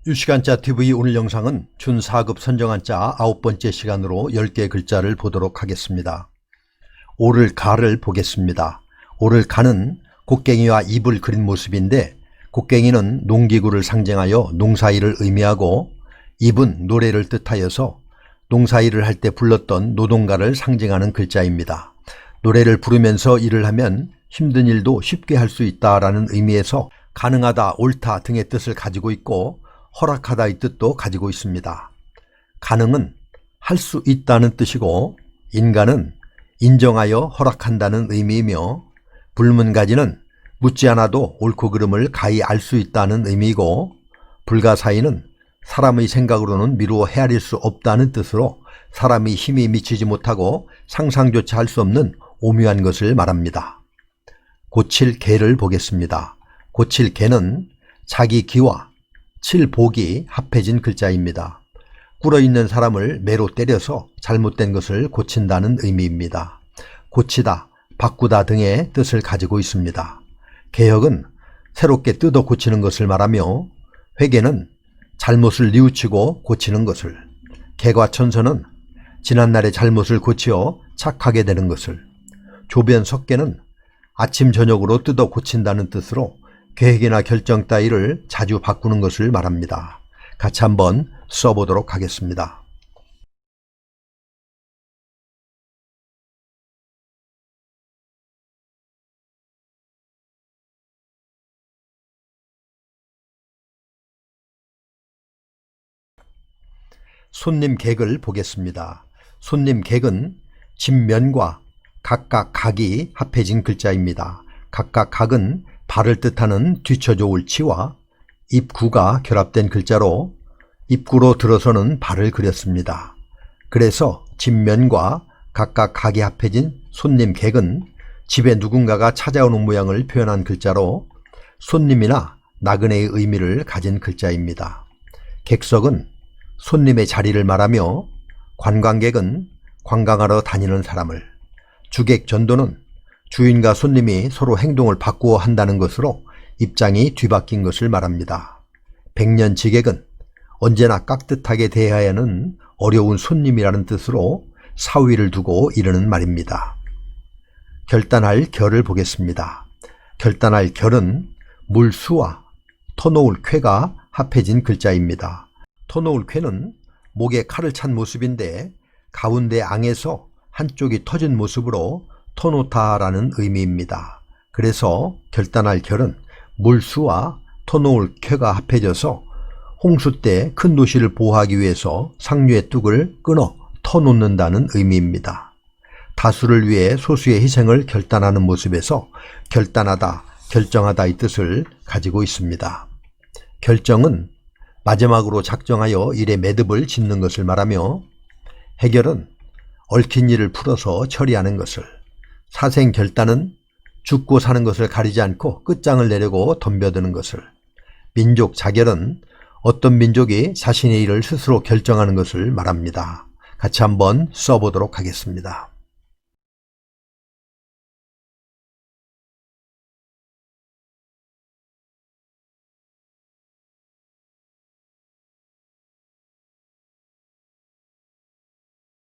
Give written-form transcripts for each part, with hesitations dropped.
유시간자 TV 오늘 영상은 준 4급 선정한자 9번째 시간으로 10개 글자를 보도록 하겠습니다. 오를 가를 보겠습니다. 오를 가는 곡괭이와 잎을 그린 모습인데, 곡괭이는 농기구를 상징하여 농사일을 의미하고, 잎은 노래를 뜻하여서 농사일을 할 때 불렀던 노동가를 상징하는 글자입니다. 노래를 부르면서 일을 하면 힘든 일도 쉽게 할 수 있다라는 의미에서 가능하다, 옳다 등의 뜻을 가지고 있고, 허락하다의 뜻도 가지고 있습니다. 가능은 할 수 있다는 뜻이고, 인간은 인정하여 허락한다는 의미이며, 불문가지는 묻지 않아도 옳고 그름을 가히 알 수 있다는 의미이고, 불가사의는 사람의 생각으로는 미루어 헤아릴 수 없다는 뜻으로 사람의 힘이 미치지 못하고 상상조차 할 수 없는 오묘한 것을 말합니다. 고칠 개를 보겠습니다. 고칠 개는 자기 기와 칠복이 합해진 글자입니다. 꿇어있는 사람을 매로 때려서 잘못된 것을 고친다는 의미입니다. 고치다, 바꾸다 등의 뜻을 가지고 있습니다. 개혁은 새롭게 뜯어 고치는 것을 말하며, 회개는 잘못을 뉘우치고 고치는 것을, 개과천선은 지난날의 잘못을 고치어 착하게 되는 것을, 조변석계는 아침 저녁으로 뜯어 고친다는 뜻으로 계획이나 결정 따위를 자주 바꾸는 것을 말합니다. 같이 한번 써보도록 하겠습니다. 손님 객을 보겠습니다. 손님 객은 집면과 각각 각이 합해진 글자입니다. 각각 각은 발을 뜻하는 뒤쳐져 치와 입구가 결합된 글자로 입구로 들어서는 발을 그렸습니다. 그래서 집면과 각각 각이 합해진 손님 객은 집에 누군가가 찾아오는 모양을 표현한 글자로 손님이나 나그네의 의미를 가진 글자입니다. 객석은 손님의 자리를 말하며, 관광객은 관광하러 다니는 사람을, 주객전도는 주인과 손님이 서로 행동을 바꾸어 한다는 것으로 입장이 뒤바뀐 것을 말합니다. 백년지객은 언제나 깍듯하게 대해야 하는 어려운 손님이라는 뜻으로 사위를 두고 이르는 말입니다. 결단할 결을 보겠습니다. 결단할 결은 물수와 터놓을 쾌가 합해진 글자입니다. 터놓을 쾌는 목에 칼을 찬 모습인데, 가운데 앙에서 한쪽이 터진 모습으로 터놓다라는 의미입니다. 그래서 결단할 결은 물수와 터놓을 쾌가 합해져서 홍수 때 큰 도시를 보호하기 위해서 상류의 뚝을 끊어 터놓는다는 의미입니다. 다수를 위해 소수의 희생을 결단하는 모습에서 결단하다, 결정하다의 뜻을 가지고 있습니다. 결정은 마지막으로 작정하여 일에 매듭을 짓는 것을 말하며, 해결은 얽힌 일을 풀어서 처리하는 것을, 사생결단은 죽고 사는 것을 가리지 않고 끝장을 내려고 덤벼드는 것을, 민족자결은 어떤 민족이 자신의 일을 스스로 결정하는 것을 말합니다. 같이 한번 써보도록 하겠습니다.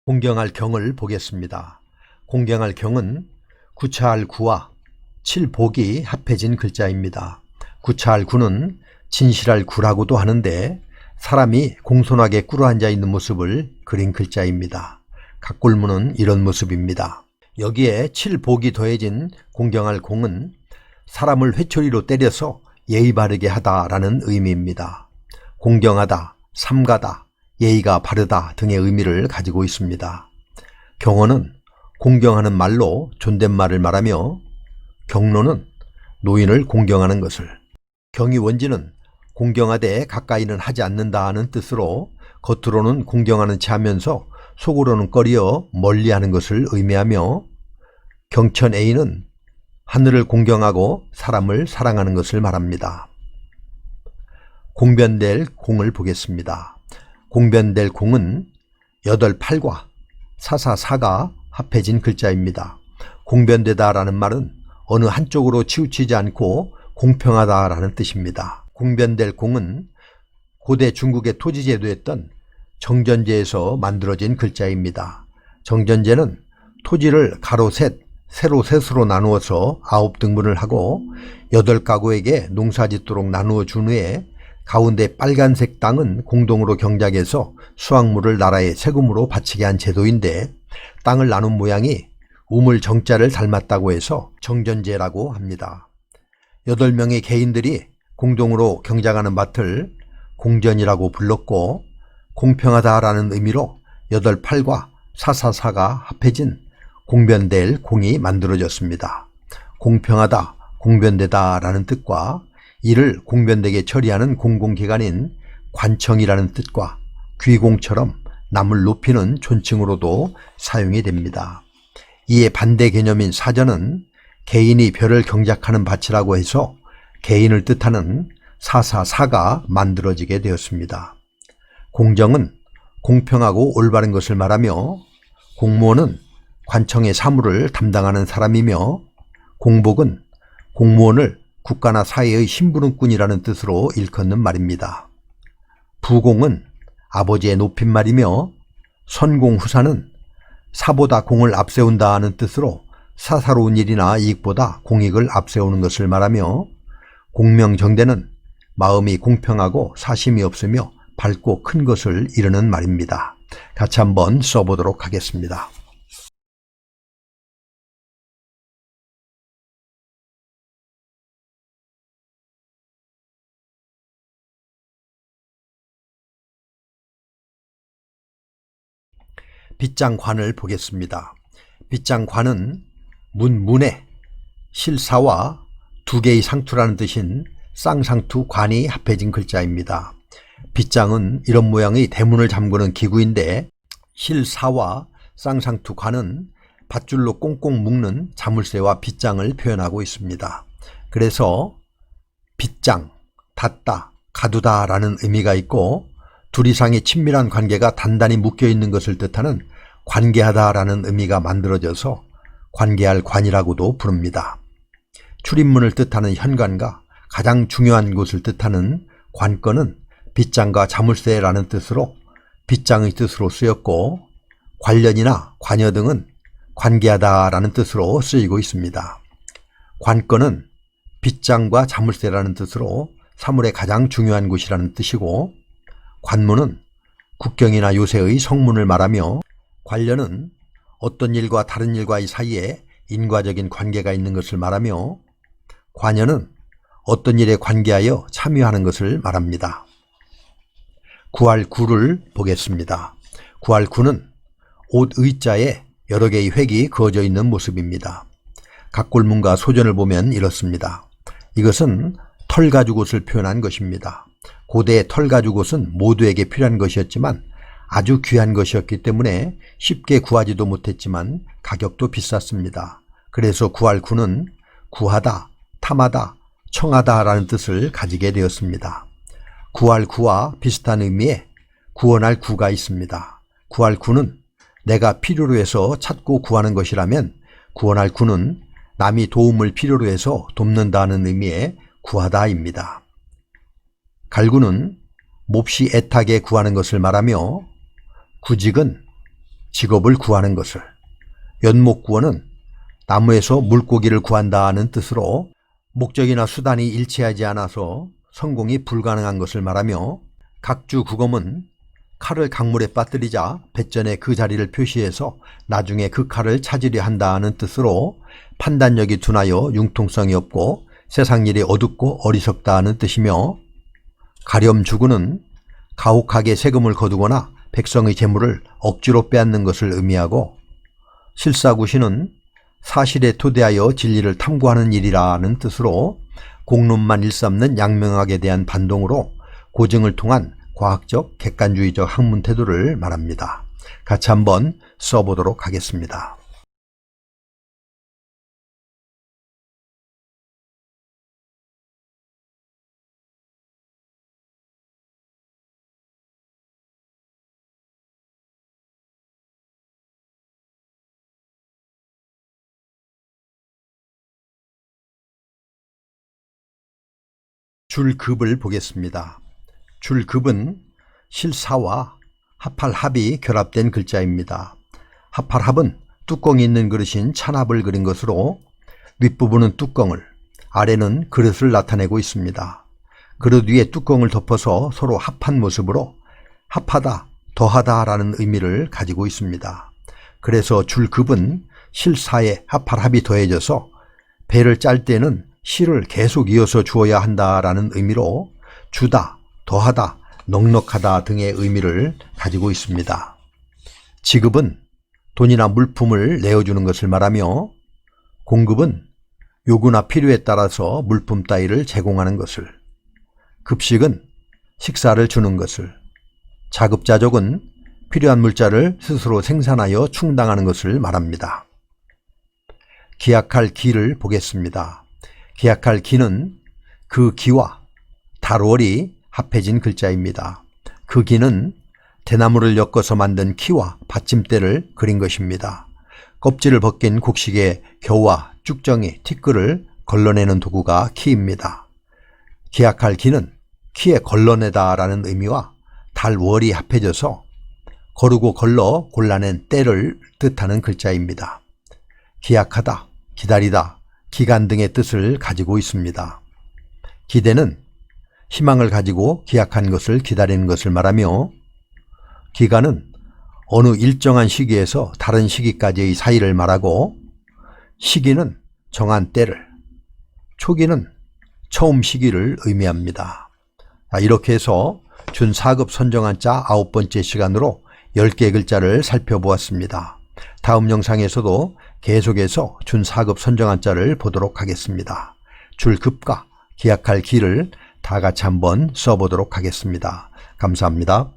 공경할 경을 보겠습니다. 공경할 경은 구차할 구와 칠복이 합해진 글자입니다. 구차할 구는 진실할 구라고도 하는데, 사람이 공손하게 꿇어앉아 있는 모습을 그린 글자입니다. 각골무는 이런 모습입니다. 여기에 칠복이 더해진 공경할 공은 사람을 회초리로 때려서 예의 바르게 하다라는 의미입니다. 공경하다, 삼가다, 예의가 바르다 등의 의미를 가지고 있습니다. 경어는 공경하는 말로 존댓말을 말하며, 경로는 노인을 공경하는 것을, 경의원지는 공경하되 가까이는 하지 않는다 하는 뜻으로 겉으로는 공경하는 체 하면서 속으로는 꺼리어 멀리하는 것을 의미하며, 경천애인은 하늘을 공경하고 사람을 사랑하는 것을 말합니다. 공변될 공을 보겠습니다. 공변될 공은 8팔과 사사사가 합해진 글자입니다. 공변되다라는 말은 어느 한쪽으로 치우치지 않고 공평하다라는 뜻입니다. 공변될 공은 고대 중국의 토지제도였던 정전제에서 만들어진 글자입니다. 정전제는 토지를 가로 셋, 세로 셋으로 나누어서 9등분을 하고 8가구에게 농사짓도록 나누어 준 후에 가운데 빨간색 땅은 공동으로 경작해서 수확물을 나라에 세금으로 바치게 한 제도인데, 땅을 나눈 모양이 우물 정자를 닮았다고 해서 정전제라고 합니다. 8명의 개인들이 공동으로 경작하는 밭을 공전이라고 불렀고, 공평하다라는 의미로 8팔과 사사사가 합해진 공변될 공이 만들어졌습니다. 공평하다, 공변되다 라는 뜻과 이를 공변되게 처리하는 공공기관인 관청이라는 뜻과 귀공처럼 남을 높이는 존칭으로도 사용이 됩니다. 이에 반대 개념인 사전은 개인이 별을 경작하는 밭이라고 해서 개인을 뜻하는 사사사가 만들어지게 되었습니다. 공정은 공평하고 올바른 것을 말하며, 공무원은 관청의 사무를 담당하는 사람이며, 공복은 공무원을 국가나 사회의 심부름꾼이라는 뜻으로 일컫는 말입니다. 부공은 아버지의 높임말이며, 선공후사는 사보다 공을 앞세운다 하는 뜻으로 사사로운 일이나 이익보다 공익을 앞세우는 것을 말하며, 공명정대는 마음이 공평하고 사심이 없으며 밝고 큰 것을 이르는 말입니다. 같이 한번 써보도록 하겠습니다. 빗장관을 보겠습니다. 빗장관은 문문에 실사와 두 개의 상투라는 뜻인 쌍상투 관이 합해진 글자입니다. 빗장은 이런 모양의 대문을 잠그는 기구인데, 실사와 쌍상투 관은 밧줄로 꽁꽁 묶는 자물쇠와 빗장을 표현하고 있습니다. 그래서 빗장, 닫다, 가두다 라는 의미가 있고, 둘 이상의 친밀한 관계가 단단히 묶여 있는 것을 뜻하는 관계하다 라는 의미가 만들어져서 관계할 관이라고도 부릅니다. 출입문을 뜻하는 현관과 가장 중요한 곳을 뜻하는 관건은 빗장과 자물쇠라는 뜻으로 빗장의 뜻으로 쓰였고, 관련이나 관여 등은 관계하다 라는 뜻으로 쓰이고 있습니다. 관건은 빗장과 자물쇠라는 뜻으로 사물의 가장 중요한 곳이라는 뜻이고, 관문은 국경이나 요새의 성문을 말하며, 관련은 어떤 일과 다른 일과의 사이에 인과적인 관계가 있는 것을 말하며, 관여는 어떤 일에 관계하여 참여하는 것을 말합니다. 구할 구를 보겠습니다. 구할 구는 옷 의자에 여러 개의 획이 그어져 있는 모습입니다. 각골문과 소전을 보면 이렇습니다. 이것은 털가죽옷을 표현한 것입니다. 고대의 털가죽옷은 모두에게 필요한 것이었지만 아주 귀한 것이었기 때문에 쉽게 구하지도 못했지만 가격도 비쌌습니다. 그래서 구할 구는 구하다, 탐하다, 청하다 라는 뜻을 가지게 되었습니다. 구할 구와 비슷한 의미의 구원할 구가 있습니다. 구할 구는 내가 필요로 해서 찾고 구하는 것이라면, 구원할 구는 남이 도움을 필요로 해서 돕는다는 의미의 구하다입니다. 갈구는 몹시 애타게 구하는 것을 말하며, 구직은 직업을 구하는 것을, 연목구원은 나무에서 물고기를 구한다는 뜻으로 목적이나 수단이 일치하지 않아서 성공이 불가능한 것을 말하며, 각주구검은 칼을 강물에 빠뜨리자 배전에 그 자리를 표시해서 나중에 그 칼을 찾으려 한다는 뜻으로 판단력이 둔하여 융통성이 없고 세상 일이 어둡고 어리석다는 뜻이며, 가렴주구는 가혹하게 세금을 거두거나 백성의 재물을 억지로 빼앗는 것을 의미하고, 실사구시는 사실에 토대하여 진리를 탐구하는 일이라는 뜻으로 공론만 일삼는 양명학에 대한 반동으로 고증을 통한 과학적 객관주의적 학문 태도를 말합니다. 같이 한번 써보도록 하겠습니다. 줄급을 보겠습니다. 줄급은 실사와 합할 합이 결합된 글자입니다. 합할 합은 뚜껑이 있는 그릇인 찬합을 그린 것으로 윗부분은 뚜껑을, 아래는 그릇을 나타내고 있습니다. 그릇 위에 뚜껑을 덮어서 서로 합한 모습으로 합하다, 더하다 라는 의미를 가지고 있습니다. 그래서 줄급은 실사에 합할 합이 더해져서 배를 짤 때는 실을 계속 이어서 주어야 한다라는 의미로 주다, 더하다, 넉넉하다 등의 의미를 가지고 있습니다. 지급은 돈이나 물품을 내어주는 것을 말하며 공급은 요구나 필요에 따라서 물품 따위를 제공하는 것을, 급식은 식사를 주는 것을, 자급자족은 필요한 물자를 스스로 생산하여 충당하는 것을 말합니다. 기약할 기를 보겠습니다. 기약할 기는 그 기와 달월이 합해진 글자입니다. 그 기는 대나무를 엮어서 만든 키와 받침대를 그린 것입니다. 껍질을 벗긴 곡식의 겨와 쭉정이, 티끌을 걸러내는 도구가 키입니다. 기약할 기는 키에 걸러내다 라는 의미와 달월이 합해져서 거르고 걸러 골라낸 때를 뜻하는 글자입니다. 기약하다, 기다리다, 기간 등의 뜻을 가지고 있습니다. 기대는 희망을 가지고 기약한 것을 기다리는 것을 말하며 기간은 어느 일정한 시기에서 다른 시기까지의 사이를 말하고 시기는 정한 때를, 초기는 처음 시기를 의미합니다. 이렇게 해서 준 4급 선정한자 9번째 시간으로 10개의 글자를 살펴보았습니다. 다음 영상에서도 계속해서 준 4급 선정한자를 보도록 하겠습니다. 줄급과 기약할 기를 다 같이 한번 써보도록 하겠습니다. 감사합니다.